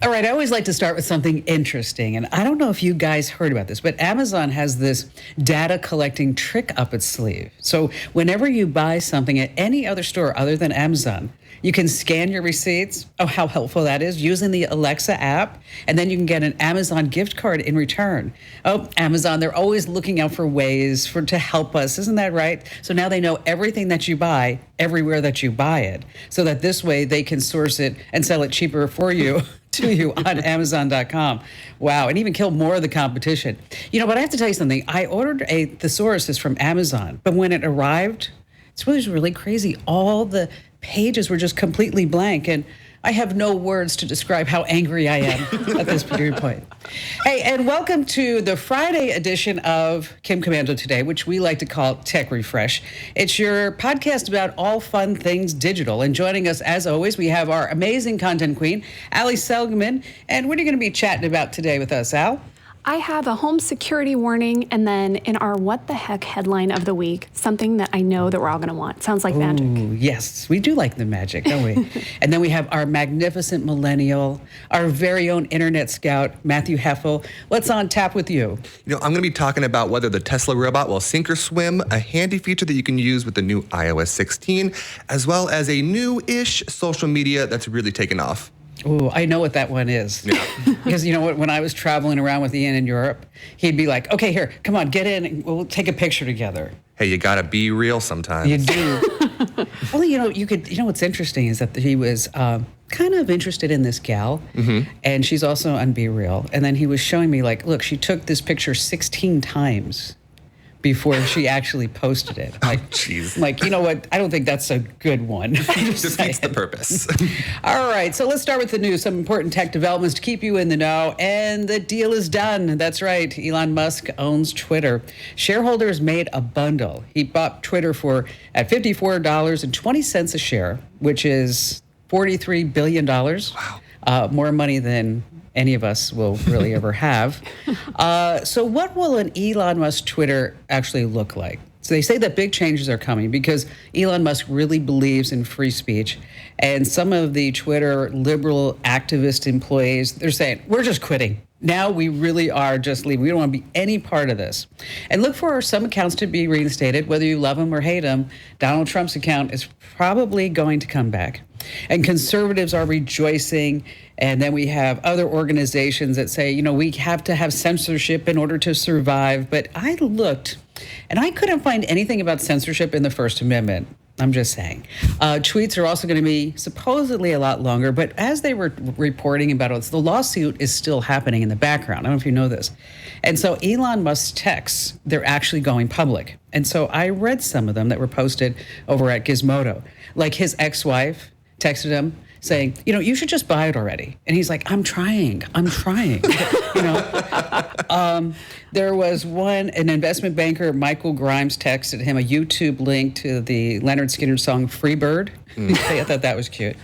All right, I always like to start with something interesting. And I don't know if you guys heard about this, but Amazon has this data collecting trick up its sleeve. So whenever you buy something at any other store other than Amazon, you can scan your receipts. Oh, how helpful that is, using the Alexa app. And then you can get an Amazon gift card in return. Oh, Amazon, they're always looking out for ways to help us. Isn't that right? So now they know everything that you buy, everywhere that you buy it, so that this way they can source it and sell it cheaper for you. To you on Amazon.com. Wow, and even kill more of the competition. But I have to tell you something. I ordered a thesaurus from Amazon, but when it arrived, it was really crazy. All the pages were just completely blank, and I have no words to describe how angry I am at this particular point. Hey, and welcome to the Friday edition of Komando Today, which we like to call Tech Refresh. It's your podcast about all fun things digital. And joining us, as always, we have our amazing content queen, Ali Seligman. And what are you going to be chatting about today with us, Al? I have a home security warning, and then in our What the Heck headline of the week, something that I know that we're all going to want. Sounds like magic. Yes, we do like the magic, don't we? And then we have our magnificent millennial, our very own internet scout, Matthew Heffel. What's on tap with you? I'm going to be talking about whether the Tesla robot will sink or swim, a handy feature that you can use with the new iOS 16, as well as a new-ish social media that's really taken off. Oh, I know what that one is. Yeah. Because you know what? When I was traveling around with Ian in Europe, he'd be like, okay, here, come on, get in, and we'll take a picture together. Hey, you got to be real sometimes. You do. Well, what's interesting is that he was kind of interested in this gal, and she's also on Be Real. And then he was showing me, look, she took this picture 16 times before she actually posted it. Jeez. You know what? I don't think that's a good one. Defeats the purpose. All right, so let's start with the news. Some important tech developments to keep you in the know. And the deal is done. That's right. Elon Musk owns Twitter. Shareholders made a bundle. He bought Twitter at $54.20 a share, which is $43 billion. Wow. More money than any of us will really ever have. So what will an Elon Musk Twitter actually look like? So they say that big changes are coming because Elon Musk really believes in free speech. And some of the Twitter liberal activist employees, they're saying, we're just quitting. Now we really are just leaving. We don't want to be any part of this. And look for some accounts to be reinstated, whether you love them or hate them. Donald Trump's account is probably going to come back. And conservatives are rejoicing. And then we have other organizations that say, we have to have censorship in order to survive. But I looked, and I couldn't find anything about censorship in the First Amendment. I'm just saying. Tweets are also going to be supposedly a lot longer, but as they were reporting about it, the lawsuit is still happening in the background. I don't know if you know this. And so Elon Musk's texts, they're actually going public. And so I read some of them that were posted over at Gizmodo. Like his ex-wife texted him saying, you should just buy it already. And he's like, I'm trying. There was an investment banker, Michael Grimes, texted him a YouTube link to the Leonard Skinner song Freebird. I thought that was cute.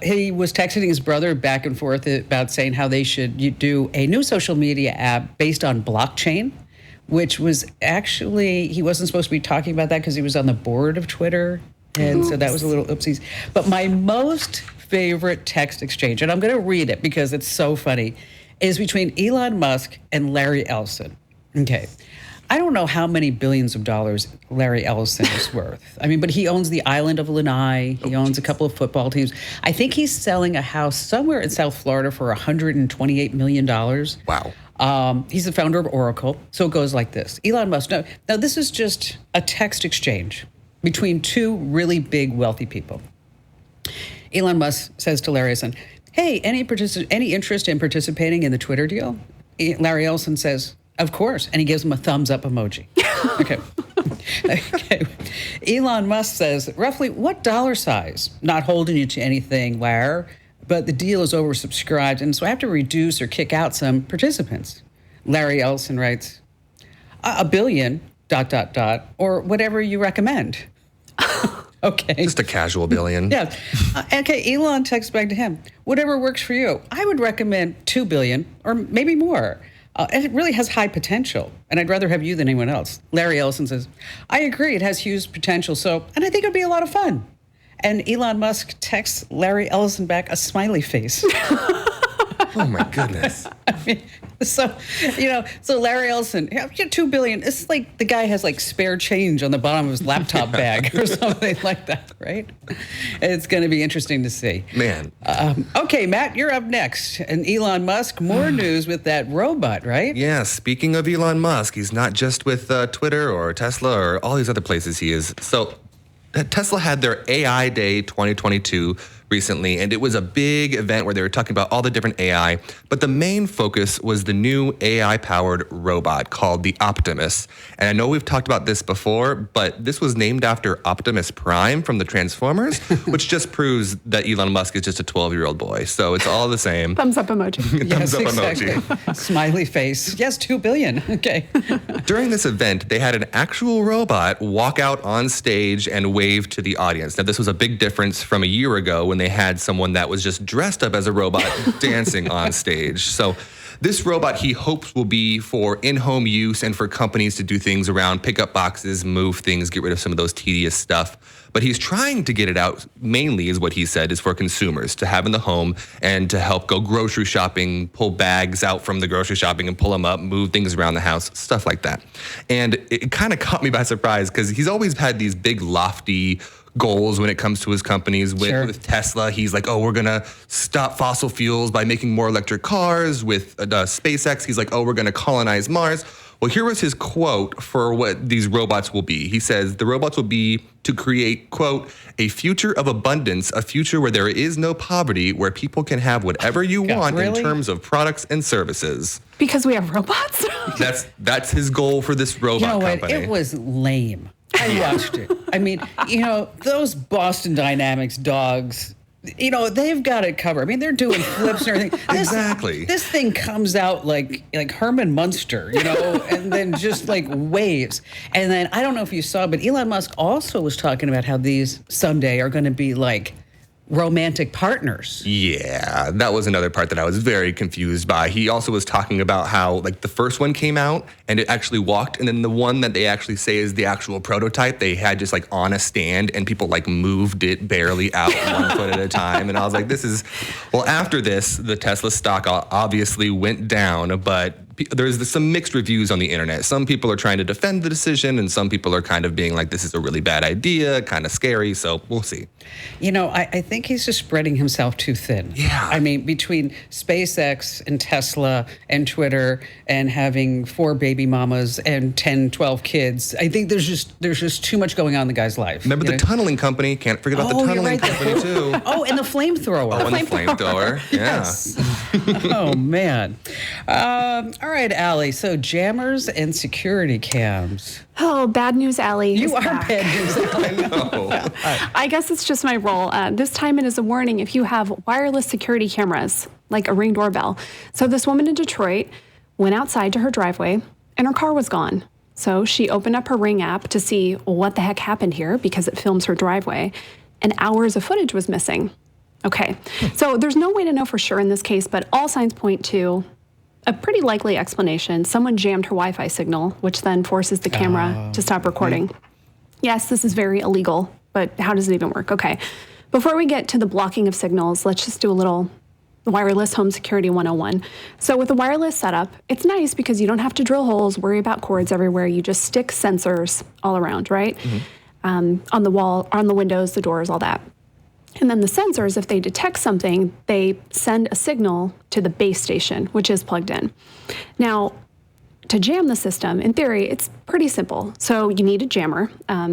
He was texting his brother back and forth about saying how they should do a new social media app based on blockchain, which was actually, he wasn't supposed to be talking about that because he was on the board of Twitter. And so that was a little oopsies. But my most favorite text exchange, and I'm going to read it because it's so funny, is between Elon Musk and Larry Ellison. Okay. I don't know how many billions of dollars Larry Ellison is worth. But he owns the island of Lanai. He owns a couple of football teams. I think he's selling a house somewhere in South Florida for $128 million. Wow. He's the founder of Oracle. So it goes like this. Elon Musk, now this is just a text exchange between two really big wealthy people. Elon Musk says to Larry Ellison, hey, any interest in participating in the Twitter deal? Larry Ellison says, of course. And he gives him a thumbs up emoji. Okay. Elon Musk says, roughly what dollar size? Not holding you to anything, Larry, but the deal is oversubscribed, and so I have to reduce or kick out some participants. Larry Ellison writes, $1 billion, ... or whatever you recommend. Okay. Just a casual billion. Yeah. Okay, Elon texts back to him, whatever works for you. I would recommend $2 billion or maybe more. And it really has high potential, and I'd rather have you than anyone else. Larry Ellison says, I agree, it has huge potential, and I think it'd be a lot of fun. And Elon Musk texts Larry Ellison back a smiley face. Oh my goodness. So, so Larry Ellison, $2 billion. It's like the guy has like spare change on the bottom of his laptop bag or something like that, right? It's going to be interesting to see. Man. Okay, Matt, you're up next. And Elon Musk, more news with that robot, right? Yeah, speaking of Elon Musk, he's not just with Twitter or Tesla or all these other places he is. So Tesla had their AI Day 2022 recently, and it was a big event where they were talking about all the different AI, but the main focus was the new AI-powered robot called the Optimus. And I know we've talked about this before, but this was named after Optimus Prime from the Transformers, which just proves that Elon Musk is just a 12-year-old boy. So it's all the same. Thumbs up emoji. Thumbs up exactly. emoji. Smiley face. Yes, $2 billion. Okay. During this event, they had an actual robot walk out on stage and wave to the audience. Now, this was a big difference from a year ago when they had someone that was just dressed up as a robot dancing on stage. So this robot, he hopes, will be for in-home use and for companies to do things around pickup boxes, move things, get rid of some of those tedious stuff. But he's trying to get it out, mainly is what he said, is for consumers to have in the home and to help go grocery shopping, pull bags out from the grocery shopping and pull them up, move things around the house, stuff like that. And it kind of caught me by surprise because he's always had these big lofty goals when it comes to his companies. With Tesla, he's like, we're going to stop fossil fuels by making more electric cars. With SpaceX, he's like, we're going to colonize Mars. Well, here was his quote for what these robots will be. He says, the robots will be to create, quote, a future of abundance, a future where there is no poverty, where people can have whatever you want in terms of products and services. Because we have robots? That's his goal for this robot company. It was lame. I watched it. I mean, those Boston Dynamics dogs, they've got it covered. I mean, they're doing flips and everything. Exactly. This thing comes out like Herman Munster, and then just like waves. And then I don't know if you saw, but Elon Musk also was talking about how these someday are going to be like romantic partners. Yeah, that was another part that I was very confused by. He also was talking about how like the first one came out and it actually walked, and then the one that they actually say is the actual prototype, they had just like on a stand and people like moved it barely out 1 foot at a time. And I was like, after this, the Tesla stock obviously went down, but there's some mixed reviews on the internet. Some people are trying to defend the decision, and some people are kind of being like, this is a really bad idea, kind of scary, so we'll see. I think he's just spreading himself too thin. Yeah. I mean, between SpaceX and Tesla and Twitter and having 4 baby mamas and 10, 12 kids, I think there's just too much going on in the guy's life. Remember the tunneling company? Can't forget about the tunneling company, too. And the flamethrower. And the flamethrower. Yeah. Yes. Oh, man. All right, Allie. So jammers and security cams. Oh, bad news, Allie. You are bad news, Allie. I know. I guess it's just my role. This time it is a warning if you have wireless security cameras, like a Ring doorbell. So this woman in Detroit went outside to her driveway and her car was gone. So she opened up her Ring app to see what the heck happened here because it films her driveway, and hours of footage was missing. Okay, so there's no way to know for sure in this case, but all signs point to a pretty likely explanation. Someone jammed her Wi-Fi signal, which then forces the camera to stop recording. Yes, this is very illegal, but how does it even work? Okay, before we get to the blocking of signals, let's just do a little wireless home security 101. So with a wireless setup, it's nice because you don't have to drill holes, worry about cords everywhere. You just stick sensors all around, right? On the wall, on the windows, the doors, all that. And then the sensors, if they detect something, they send a signal to the base station, which is plugged in. Now, to jam the system, in theory, it's pretty simple. So you need a jammer.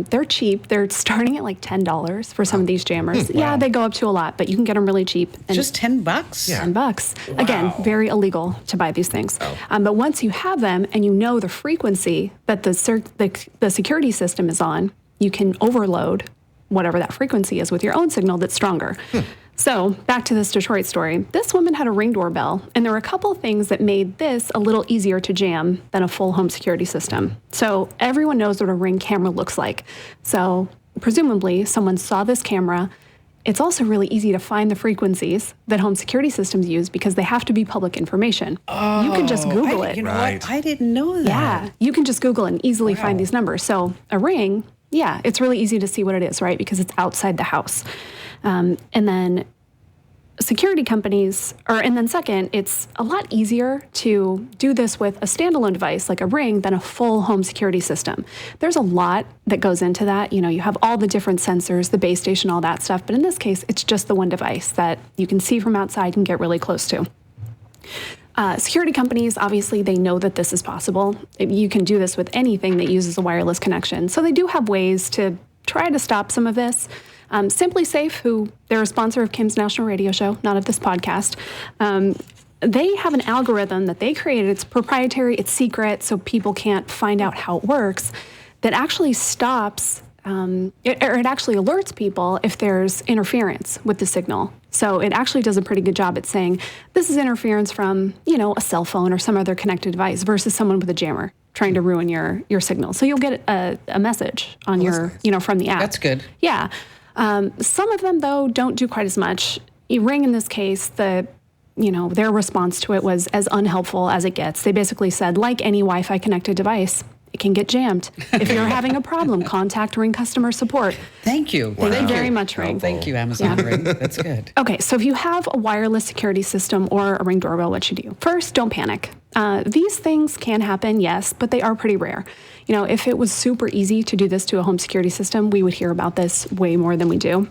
They're cheap. They're starting at like $10 for some of these jammers. Wow. Yeah, they go up to a lot, but you can get them really cheap. And Just $10? Yeah. $10. Wow. Again, very illegal to buy these things. But once you have them and you know the frequency that the security system is on, you can overload whatever that frequency is with your own signal that's stronger. So back to this Detroit story. This woman had a Ring doorbell, and there were a couple of things that made this a little easier to jam than a full home security system. So everyone knows what a Ring camera looks like. So presumably someone saw this camera. It's also really easy to find the frequencies that home security systems use because they have to be public information. You can just Google it. You know Right. what? I didn't know that. Yeah, you can just Google and easily find these numbers. So a Ring, yeah, it's really easy to see what it is, right? Because it's outside the house. And then security companies, and then second, it's a lot easier to do this with a standalone device like a Ring than a full home security system. There's a lot that goes into that. You have all the different sensors, the base station, all that stuff. But in this case, it's just the one device that you can see from outside and get really close to. Security companies, obviously, they know that this is possible. You can do this with anything that uses a wireless connection. So they do have ways to try to stop some of this. Simply Safe, who they're a sponsor of Kim's national radio show, not of this podcast, they have an algorithm that they created. It's proprietary, it's secret, so people can't find out how it works, that actually stops, it actually alerts people if there's interference with the signal. So it actually does a pretty good job at saying, this is interference from, a cell phone or some other connected device versus someone with a jammer trying to ruin your signal. So you'll get a message on from the app. That's good. Yeah. Some of them, though, don't do quite as much. Ring, in this case, their response to it was as unhelpful as it gets. They basically said, like any Wi-Fi connected device, it can get jammed. If you're having a problem, contact Ring customer support. Thank you. Thank you very much, Ring. Thank you, Amazon Ring. That's good. Okay, so if you have a wireless security system or a Ring doorbell, what should you do? First, don't panic. These things can happen, yes, but they are pretty rare. If it was super easy to do this to a home security system, we would hear about this way more than we do.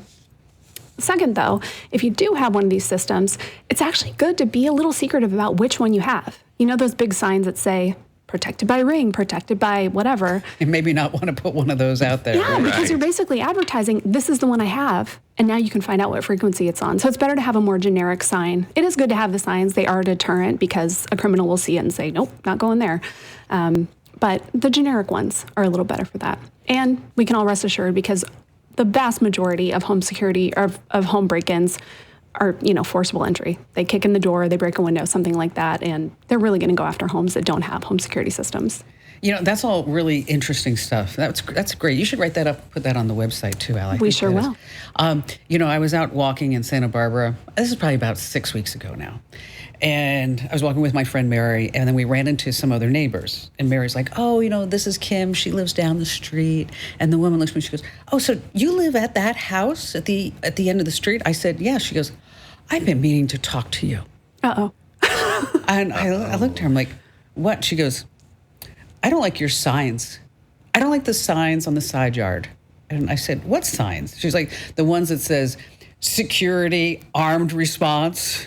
Second, though, if you do have one of these systems, it's actually good to be a little secretive about which one you have. Those big signs that say, protected by Ring, protected by whatever. And maybe not want to put one of those out there. Yeah, because you're basically advertising, this is the one I have, and now you can find out what frequency it's on. So it's better to have a more generic sign. It is good to have the signs. They are a deterrent because a criminal will see it and say, nope, not going there. But the generic ones are a little better for that. And we can all rest assured because the vast majority of home security or of home break-ins are, forcible entry. They kick in the door, they break a window, something like that, and they're really going to go after homes that don't have home security systems. That's all really interesting stuff. That's great. You should write that up, put that on the website too, Al. We sure will. I was out walking in Santa Barbara. This is probably about 6 weeks ago now. And I was walking with my friend Mary, and then we ran into some other neighbors. And Mary's like, this is Kim. She lives down the street. And the woman looks at me, she goes, oh, so you live at that house at the end of the street? I said, yeah. She goes, I've been meaning to talk to you. Uh-oh. And I looked at her, I'm like, what? She goes, I don't like your signs. I don't like the signs on the side yard. And I said, what signs? She's like, the ones that says security, armed response.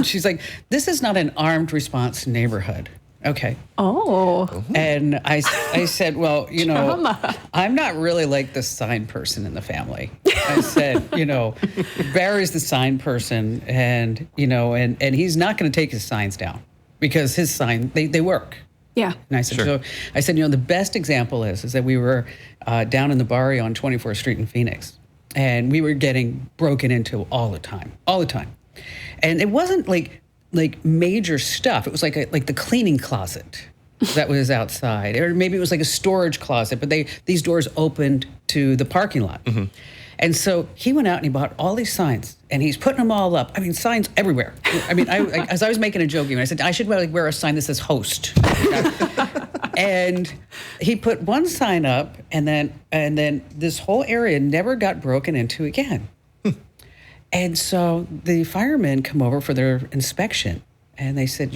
She's like, this is not an armed response neighborhood. Okay. Oh. And I said, well, Trauma. I'm not really like the sign person in the family. I said, Barry's the sign person, and and he's not going to take his signs down because his sign, they work. Yeah. And I said, Sure. the best example is that we were down in the barrio on 24th Street in Phoenix, and we were getting broken into all the time. And it wasn't like major stuff. It was like the cleaning closet that was outside, or maybe it was like a storage closet. But these doors opened to the parking lot, and so he went out and he bought all these signs, and he's putting them all up. I mean, signs everywhere. As I was making a joke, I said I should wear a sign that says "host," and he put one sign up, and then this whole area never got broken into again. And so the firemen come over for their inspection, and they said,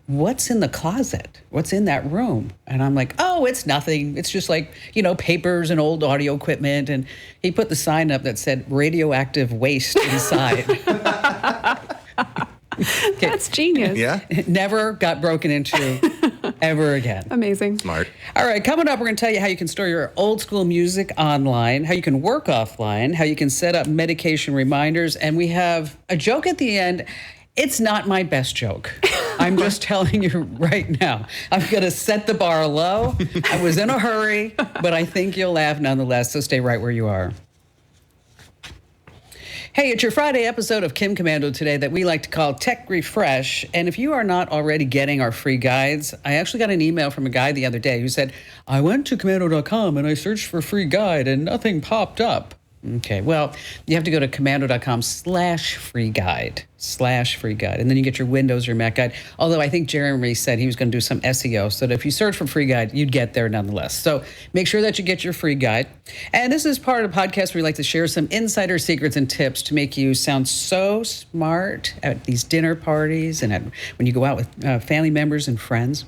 what's in the closet? What's in that room? And I'm like, oh, it's nothing. It's just like, papers and old audio equipment. And he put the sign up that said radioactive waste inside. That's genius. Yeah. It never got broken into ever again. Amazing. Smart. All right, coming up, we're going to tell you how you can store your old school music online, how you can work offline, how you can set up medication reminders, and we have a joke at the end. It's not my best joke. I'm just telling you right now. I'm going to set the bar low. I was in a hurry, but I think you'll laugh nonetheless, so stay right where you are. Hey, it's your Friday episode of Kim Komando today that we like to call Tech Refresh. And if you are not already getting our free guides, I actually got an email from a guy the other day who said, I went to Komando.com and I searched for free guide and nothing popped up. Okay, well, you have to go to komando.com/free guide, /free guide. And then you get your Windows or Mac guide. Although I think Jeremy said he was going to do some SEO so that if you search for free guide, you'd get there nonetheless. So make sure that you get your free guide. And this is part of the podcast where we like to share some insider secrets and tips to make you sound so smart at these dinner parties and when you go out with family members and friends.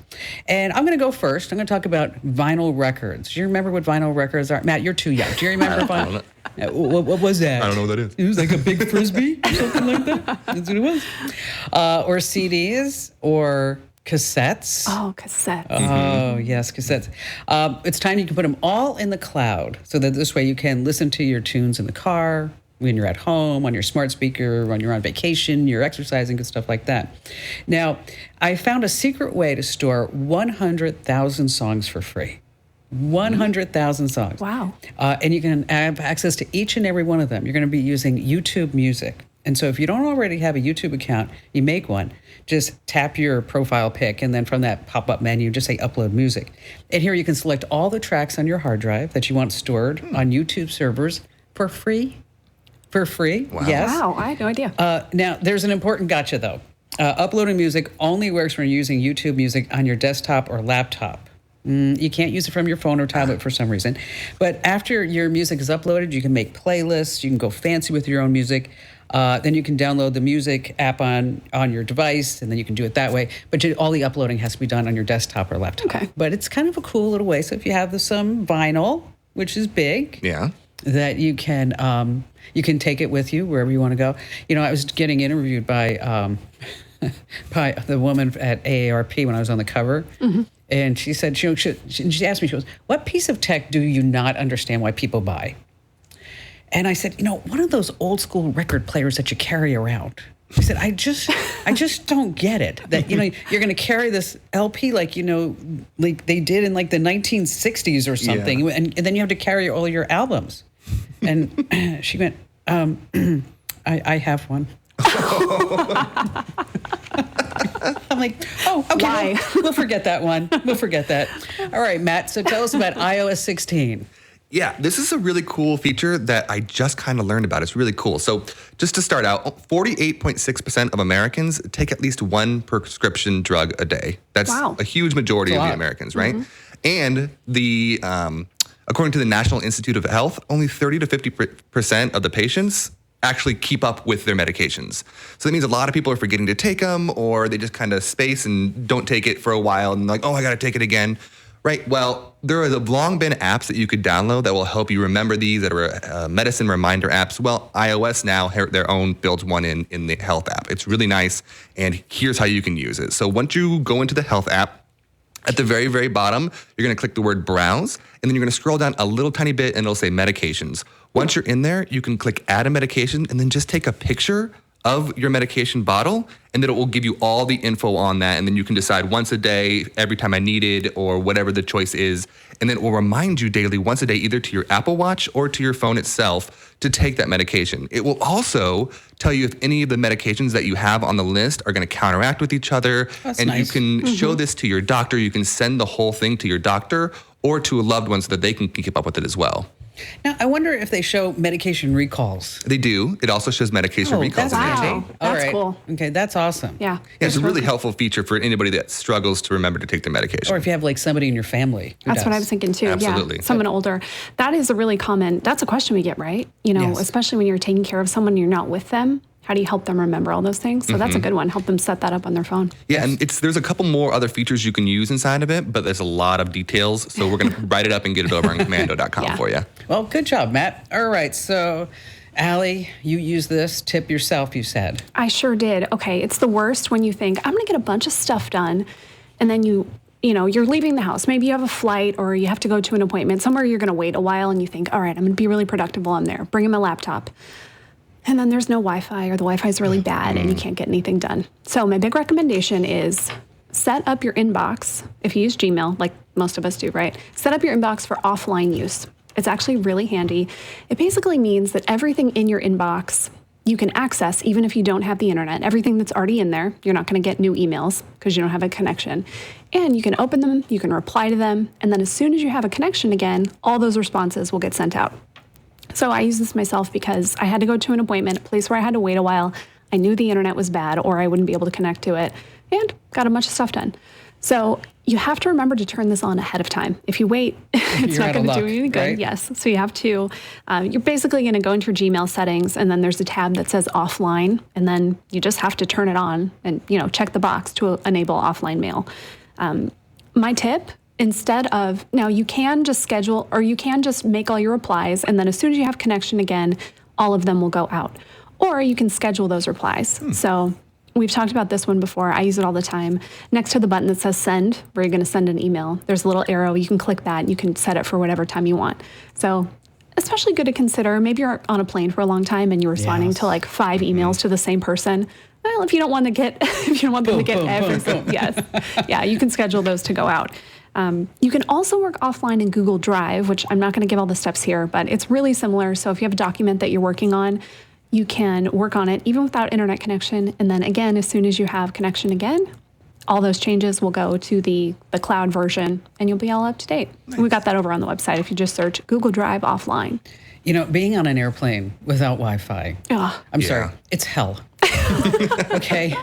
And I'm going to go first. I'm going to talk about vinyl records. Do you remember what vinyl records are? Matt, you're too young. Do you remember vinyl? What was that? I don't know what that is. It was like a big Frisbee or something like that. That's what it was. Or CDs or cassettes. Oh, cassettes. Oh, yes, cassettes. It's time you can put them all in the cloud so that this way you can listen to your tunes in the car, when you're at home, on your smart speaker, when you're on vacation, you're exercising and stuff like that. Now, I found a secret way to store 100,000 songs for free. 100,000 songs. Wow. And you can have access to each and every one of them. You're going to be using YouTube Music. And so if you don't already have a YouTube account, you make one. Just tap your profile pic, and then from that pop-up menu, just say Upload Music. And here you can select all the tracks on your hard drive that you want stored on YouTube servers for free. For free, Wow. yes. Wow, I had no idea. Now, there's an important gotcha, though. Uploading music only works when you're using YouTube Music on your desktop or laptop. You can't use it from your phone or tablet for some reason. But after your music is uploaded, you can make playlists. You can go fancy with your own music. Then you can download the music app on your device, and then you can do it that way. But all the uploading has to be done on your desktop or laptop. Okay. But it's kind of a cool little way. So if you have some vinyl, which is big, Yeah. that you can take it with you wherever you want to go. You know, I was getting interviewed by by the woman at AARP when I was on the cover. Mm-hmm. And she said, she asked me, she goes, what piece of tech do you not understand why people buy? And I said, one of those old school record players that you carry around. She said, I just don't get it. That, you're going to carry this LP like they did in like the 1960s or something. Yeah. And then you have to carry all your albums. And she went, I have one. I'm like, oh, okay. We'll forget that one. We'll forget that. All right, Matt. So tell us about iOS 16. Yeah, this is a really cool feature that I just kind of learned about. It's really cool. So just to start out, 48.6% of Americans take at least one prescription drug a day. That's a huge majority of the Americans, right? Mm-hmm. And according to the National Institute of Health, only 30 to 50% of the patients actually keep up with their medications. So that means a lot of people are forgetting to take them, or they just kind of space and don't take it for a while and like, oh, I got to take it again. Right. Well, there have long been apps that you could download that will help you remember these, that are medicine reminder apps. Well, iOS now, their own builds one in the health app. It's really nice. And here's how you can use it. So once you go into the health app, at the very, very bottom, you're going to click the word browse, and then you're going to scroll down a little tiny bit and it'll say medications. Once you're in there, you can click add a medication and then just take a picture of your medication bottle, and then it will give you all the info on that. And then you can decide once a day, every time I need it, or whatever the choice is. And then it will remind you daily, once a day, either to your Apple Watch or to your phone itself, to take that medication. It will also tell you if any of the medications that you have on the list are going to counteract with each other. That's and nice. You can show this to your doctor. You can send the whole thing to your doctor or to a loved one so that they can keep up with it as well. Now, I wonder if they show medication recalls. They do. It also shows medication recalls. That's in there too. handy. All That's right. cool. Okay, that's awesome. Yeah. It's a really helpful feature for anybody that struggles to remember to take their medication. Or if you have like somebody in your family who That's does. what I was thinking too. Absolutely. Yeah, someone older. That is a really common, that's a question we get, right? Yes. Especially when you're taking care of someone and you're not with them. How do you help them remember all those things? So that's a good one. Help them set that up on their phone. Yeah, and there's a couple more other features you can use inside of it, but there's a lot of details. So we're going to write it up and get it over on Komando.com for you. Well, good job, Matt. All right, so Allie, you use this tip yourself, you said. I sure did. Okay, it's the worst when you think, I'm going to get a bunch of stuff done, and then you're leaving the house. Maybe you have a flight or you have to go to an appointment somewhere you're going to wait a while, and you think, all right, I'm going to be really productive while I'm there. Bring in my laptop. And then there's no Wi-Fi, or the Wi-Fi is really bad and you can't get anything done. So my big recommendation is set up your inbox. If you use Gmail, like most of us do, right? Set up your inbox for offline use. It's actually really handy. It basically means that everything in your inbox you can access even if you don't have the internet. Everything that's already in there, you're not going to get new emails because you don't have a connection. And you can open them, you can reply to them, and then as soon as you have a connection again, all those responses will get sent out. So I use this myself because I had to go to an appointment, a place where I had to wait a while. I knew the internet was bad or I wouldn't be able to connect to it, and got a bunch of stuff done. So you have to remember to turn this on ahead of time. If you wait, it's not going to do anything good. Right? Yes. So you have to, you're basically going to go into your Gmail settings, and then there's a tab that says offline, and then you just have to turn it on and, check the box to enable offline mail. My tip, instead of, now you can just schedule, or you can just make all your replies, and then as soon as you have connection again, all of them will go out. Or you can schedule those replies. So we've talked about this one before. I use it all the time. Next to the button that says send, where you're going to send an email, there's a little arrow. You can click that and you can set it for whatever time you want. So especially good to consider. Maybe you're on a plane for a long time and you're responding to like 5 emails to the same person. Well, if you don't want to get, everything, yes. Yeah, you can schedule those to go out. You can also work offline in Google Drive, which I'm not going to give all the steps here, but it's really similar. So if you have a document that you're working on, you can work on it even without internet connection. And then again, as soon as you have connection again, all those changes will go to the cloud version and you'll be all up to date. Nice. We got that over on the website if you just search Google Drive offline. Being on an airplane without Wi-Fi, I'm sorry, it's hell. Okay?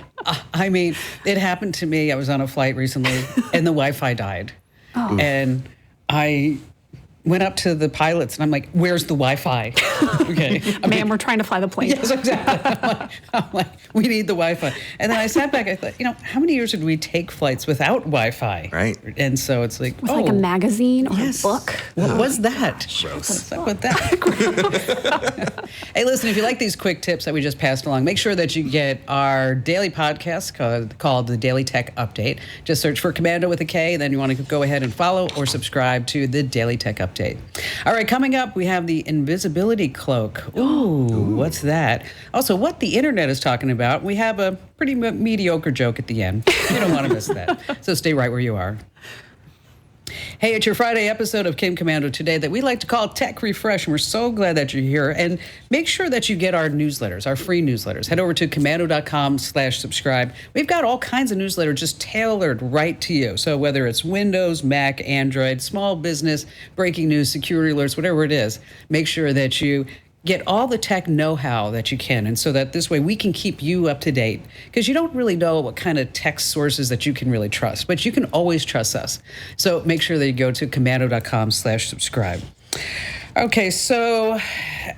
I mean, it happened to me. I was on a flight recently and the Wi-Fi died. And I went up to the pilots and I'm like, where's the Wi-Fi? Okay. Ma'am, we're trying to fly the plane. Yes, exactly. I'm like, we need the Wi-Fi. And then I sat back, I thought, how many years did we take flights without Wi-Fi? Right. And so it's like, like a magazine or a book. What was that? Gross. What's up with that? Hey, listen, if you like these quick tips that we just passed along, make sure that you get our daily podcast called the Daily Tech Update. Just search for Komando with a K, and then you want to go ahead and follow or subscribe to the Daily Tech Update. All right, coming up, we have the invisibility cloak. Ooh, what's that? Also, what the internet is talking about. We have a pretty mediocre joke at the end. You don't want to miss that. So stay right where you are. Hey, it's your Friday episode of Kim Komando today that we like to call Tech Refresh, and we're so glad that you're here. And make sure that you get our newsletters, our free newsletters. Head over to komando.com/subscribe. We've got all kinds of newsletters just tailored right to you. So whether it's Windows, Mac, Android, small business, breaking news, security alerts, whatever it is, make sure that you get all the tech know-how that you can, and so that this way we can keep you up to date, because you don't really know what kind of tech sources that you can really trust, but you can always trust us. So make sure that you go to komando.com/subscribe. Okay, so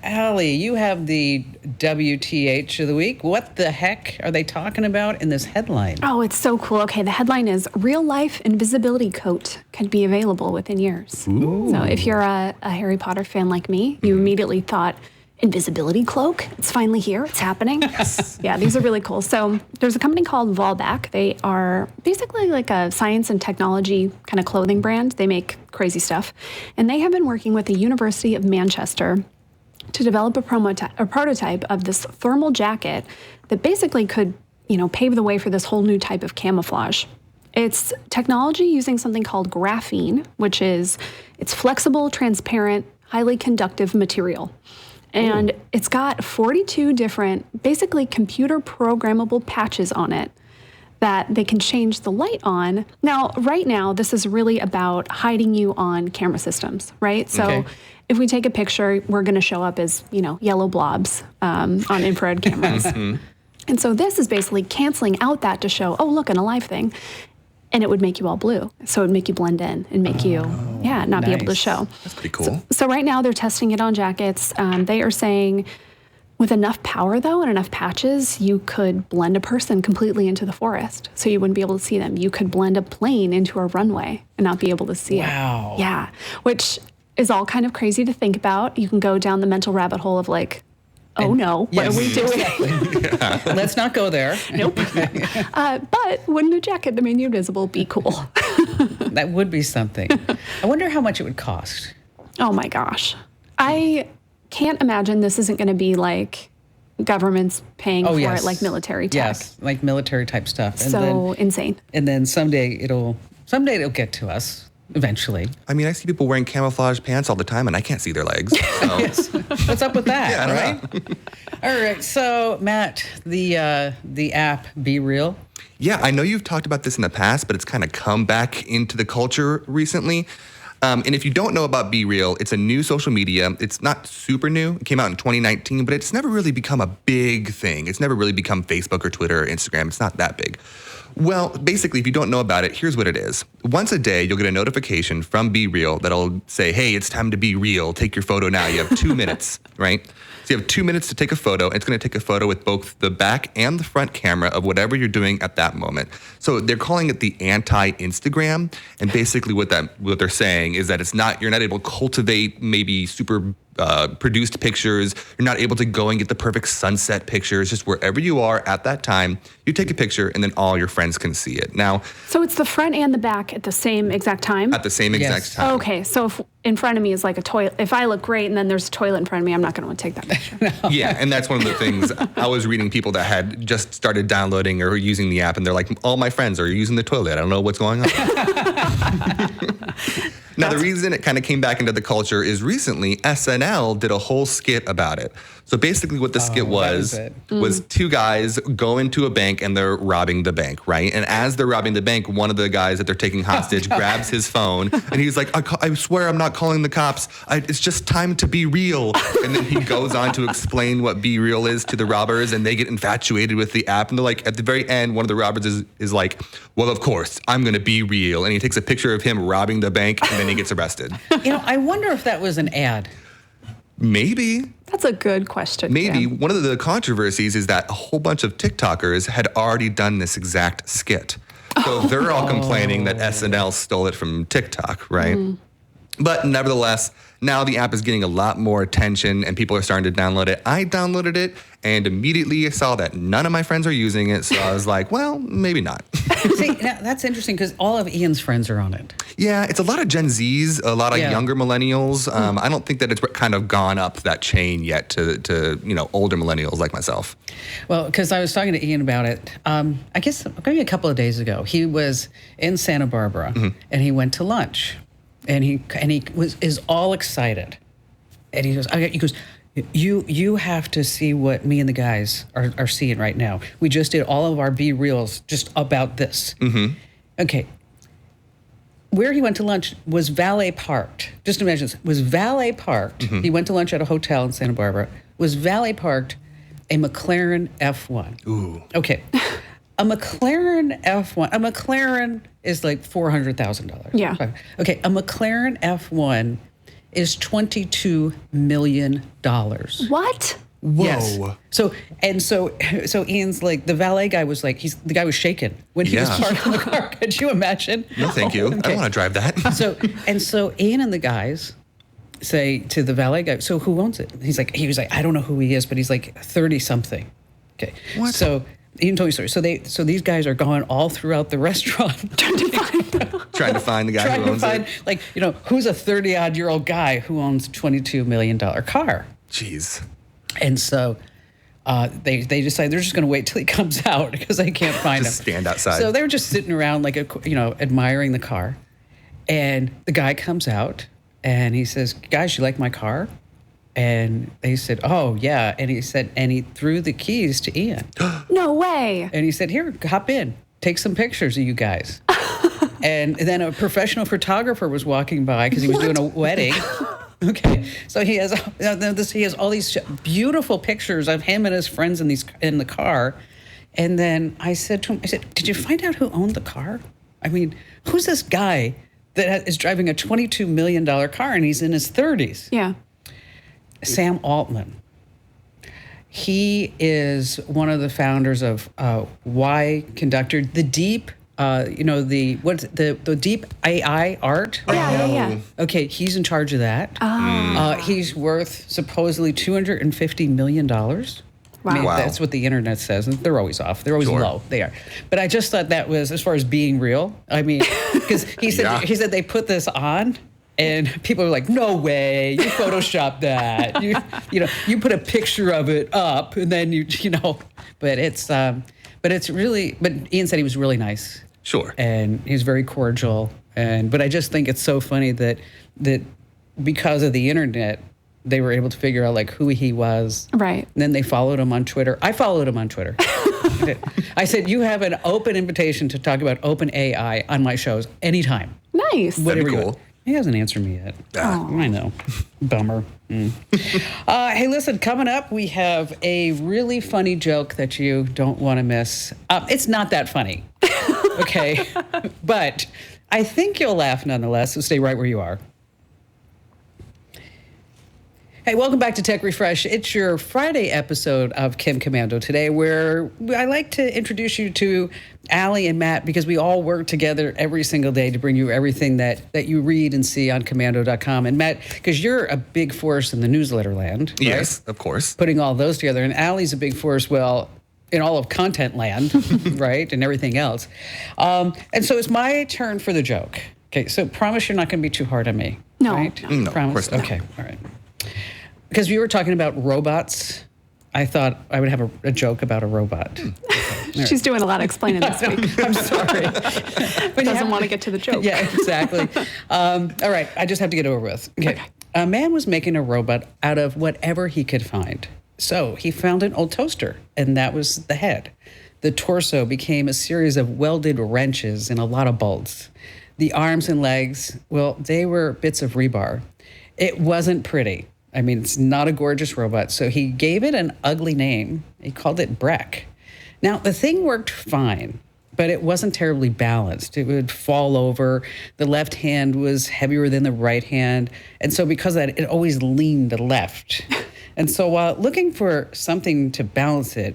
Allie, you have the WTH of the week. What the heck are they talking about in this headline? Oh, it's so cool. Okay, the headline is Real Life Invisibility Coat could be available within years. Ooh. So if you're a Harry Potter fan like me, you immediately thought, invisibility cloak? It's finally here. It's happening. Yes. Yeah, these are really cool. So there's a company called Volback. They are basically like a science and technology kind of clothing brand. They make crazy stuff. And they have been working with the University of Manchester to develop a prototype of this thermal jacket that basically could, pave the way for this whole new type of camouflage. It's technology using something called graphene, which is, it's flexible, transparent, highly conductive material. And it's got 42 different, basically computer programmable patches on it that they can change the light on. Now, right now, this is really about hiding you on camera systems, right? So if we take a picture, we're going to show up as, yellow blobs on infrared cameras. And so this is basically canceling out that to show, oh, look, an alive thing. And it would make you all blue. So it would make you blend in and make you, not be able to show. That's pretty cool. So right now they're testing it on jackets. They are saying with enough power, though, and enough patches, you could blend a person completely into the forest. So you wouldn't be able to see them. You could blend a plane into a runway and not be able to see it. Wow. Yeah, which is all kind of crazy to think about. You can go down the mental rabbit hole of like, oh no, what are we doing? Exactly. Let's not go there. Nope. But wouldn't a jacket that made you invisible be cool? That would be something. I wonder how much it would cost. Oh my gosh. I can't imagine this isn't going to be like governments paying for it like military tech. Yes, like military type stuff. And so insane. And then someday it'll get to us. Eventually. I mean, I see people wearing camouflage pants all the time, and I can't see their legs. So. Yes. What's up with that? Yeah, I don't know. All right. So, Matt, the app Be Real. Yeah, I know you've talked about this in the past, but it's kind of come back into the culture recently. And if you don't know about Be Real, it's a new social media. It's not super new. It came out in 2019, but it's never really become a big thing. It's never really become Facebook or Twitter or Instagram. It's not that big. Well, basically, if you don't know about it, here's what it is. Once a day, you'll get a notification from Be Real that'll say, hey, it's time to be real. Take your photo now. You have 2 minutes, right? So you have 2 minutes to take a photo. It's going to take a photo with both the back and the front camera of whatever you're doing at that moment. So they're calling it the anti-Instagram. And basically what they're saying is that you're not able to cultivate maybe super produced pictures. You're not able to go and get the perfect sunset pictures. Just wherever you are at that time, you take a picture and then all your friends can see it. Now, so it's the front and the back at the same exact time? At the same exact time. Okay, so if in front of me is like a toilet, if I look great and then there's a toilet in front of me, I'm not going to want to take that picture. Yeah, and that's one of the things. I was reading people that had just started downloading or using the app, and they're like, all my friends are using the toilet. I don't know what's going on. Now, the reason it kind of came back into the culture is recently SNL did a whole skit about it. So basically what the skit was two guys go into a bank and they're robbing the bank, right? And as they're robbing the bank, one of the guys that they're taking hostage grabs his phone and he's like, I swear I'm not calling the cops. It's just time to be real. And then he goes on to explain what Be Real is to the robbers, and they get infatuated with the app. And they're like, at the very end, one of the robbers is like, well, of course, I'm going to be real. And he takes a picture of him robbing the bank, and then he gets arrested. I wonder if that was an ad. Maybe. That's a good question. Maybe. Yeah. One of the controversies is that a whole bunch of TikTokers had already done this exact skit. So they're all complaining that SNL stole it from TikTok, right? But nevertheless, now the app is getting a lot more attention and people are starting to download it. I downloaded it and immediately I saw that none of my friends are using it. So I was like, well, maybe not. See, now, that's interesting because all of Ian's friends are on it. Yeah, it's a lot of Gen Zs, a lot of younger millennials. I don't think that it's kind of gone up that chain yet to older millennials like myself. Well, because I was talking to Ian about it, I guess maybe a couple of days ago. He was in Santa Barbara and he went to lunch. And he is all excited, and he goes, you have to see what me and the guys are seeing right now. We just did all of our Be Reals just about this. Okay, where he went to lunch was valet parked. Just imagine this: was valet parked. He went to lunch at a hotel in Santa Barbara. Was valet parked a McLaren F1? Ooh. Okay. A McLaren F1, a McLaren is like $400,000. Yeah. Okay, a McLaren F1 is $22 million. What? Whoa. Yes. So Ian's like, the valet guy was like, the guy was shaking when he was parking the car. Could you imagine? No, thank you. I don't want to drive that. So Ian and the guys say to the valet guy, so who owns it? He was like, I don't know who he is, but he's like 30 something. Okay. What? So Ian told me a story. So these guys are going all throughout the restaurant trying to find the guy who owns it. Who's a 30-odd-year-old guy who owns a $22 million car? Jeez. And so they decide they're just going to wait till he comes out because they can't find him. Just stand outside. So they were just sitting around, admiring the car. And the guy comes out and he says, guys, you like my car? And they said, oh, yeah. And he said, and he threw the keys to Ian. No way. And he said, here, hop in. Take some pictures of you guys. And then a professional photographer was walking by because he was doing a wedding. Okay. So he has all these beautiful pictures of him and his friends in the car. And then I said to him, did you find out who owned the car? I mean, who's this guy that is driving a $22 million car and he's in his 30s? Yeah. Sam Altman. He is one of the founders of Y Conductor, the deep, the deep AI art. Yeah. Okay, he's in charge of that. He's worth supposedly $250 million. Wow. I mean, that's what the internet says, and they're always off. They're always low. They are. But I just thought that was, as far as being real. I mean, because he said they put this on. And people are like, no way, you photoshopped that. You put a picture of it up and then but it's really, but Ian said he was really nice. Sure. And he's very cordial. But I just think it's so funny that because of the internet, they were able to figure out who he was. Right. And then they followed him on Twitter. I followed him on Twitter. I said, you have an open invitation to talk about open AI on my shows anytime. Nice. That'd be cool. He hasn't answered me yet. I know. Bummer. Hey, listen, coming up, we have a really funny joke that you don't want to miss. It's not that funny, okay? But I think you'll laugh nonetheless, so stay right where you are. Hey, welcome back to Tech Refresh. It's your Friday episode of Kim Komando today, where I like to introduce you to Allie and Matt because we all work together every single day to bring you everything that you read and see on Komando.com. And Matt, because you're a big force in the newsletter land. Right? Yes, of course. Putting all those together. And Allie's a big force, well, in all of content land, right? And everything else. And so it's my turn for the joke. Okay, so promise you're not going to be too hard on me. No. Right? No, promise? of course not. Okay, all right. Because we were talking about robots, I thought I would have a joke about a robot. She's doing a lot of explaining this week. I'm sorry. But doesn't want to get to the joke. Yeah, exactly. All right, I just have to get over with. Okay. A man was making a robot out of whatever he could find. So he found an old toaster, and that was the head. The torso became a series of welded wrenches and a lot of bolts. The arms and legs, well, they were bits of rebar. It wasn't pretty. I mean, it's not a gorgeous robot, so he gave it an ugly name. He called it Breck. Now, the thing worked fine, but it wasn't terribly balanced. It would fall over. The left hand was heavier than the right hand. And so because of that, it always leaned left. And so while looking for something to balance it,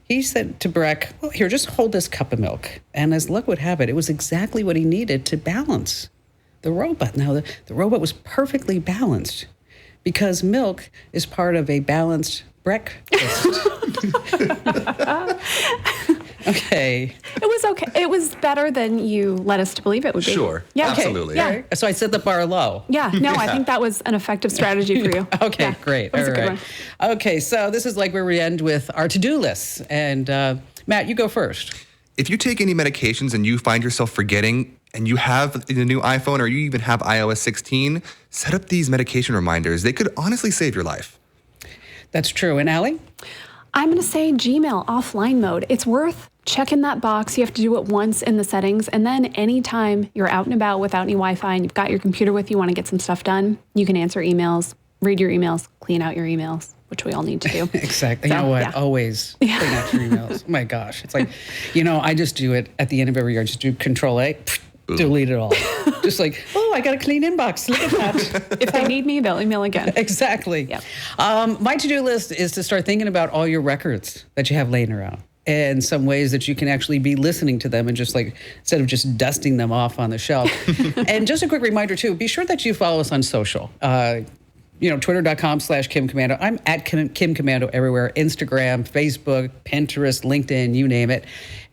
he said to Breck, well, here, just hold this cup of milk. And as luck would have it, it was exactly what he needed to balance the robot. Now, the robot was perfectly balanced, because milk is part of a balanced breakfast. Okay. It was okay. It was better than you led us to believe it would be. Sure. Yeah. Absolutely. Yeah. So I set the bar low. Yeah. No, I think that was an effective strategy for you. Okay, Yeah, great. That was All a good right. one. Okay, so this is like where we end with our to-do lists. And Matt, you go first. If you take any medications and you find yourself forgetting, and you have the new iPhone or you even have iOS 16, set up these medication reminders. They could honestly save your life. That's true. And Allie? I'm going to say Gmail offline mode. It's worth checking that box. You have to do it once in the settings. And then anytime you're out and about without any Wi-Fi and you've got your computer with you, want to get some stuff done, you can answer emails, read your emails, clean out your emails, which we all need to do. Exactly. So, you know what? yeah. Always clean out your emails. Oh my gosh. It's like, I just do it at the end of every year. I just do Control-A. Delete it all. Just like, I got a clean inbox. Look at that. If they need me, they'll email again. Exactly. Yep. My to-do list is to start thinking about all your records that you have laying around and some ways that you can actually be listening to them and just like, instead of just dusting them off on the shelf. And just a quick reminder too, be sure that you follow us on social. Twitter.com/Kim Komando. I'm at Kim Komando everywhere. Instagram, Facebook, Pinterest, LinkedIn, you name it.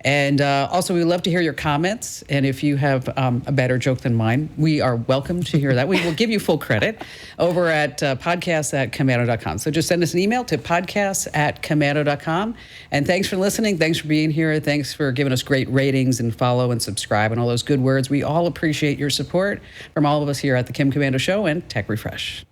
And also, we love to hear your comments. And if you have a better joke than mine, we are welcome to hear that. We will give you full credit over at podcasts@komando.com. So just send us an email to podcasts@komando.com. And thanks for listening. Thanks for being here. Thanks for giving us great ratings and follow and subscribe and all those good words. We all appreciate your support from all of us here at the Kim Komando Show and Tech Refresh.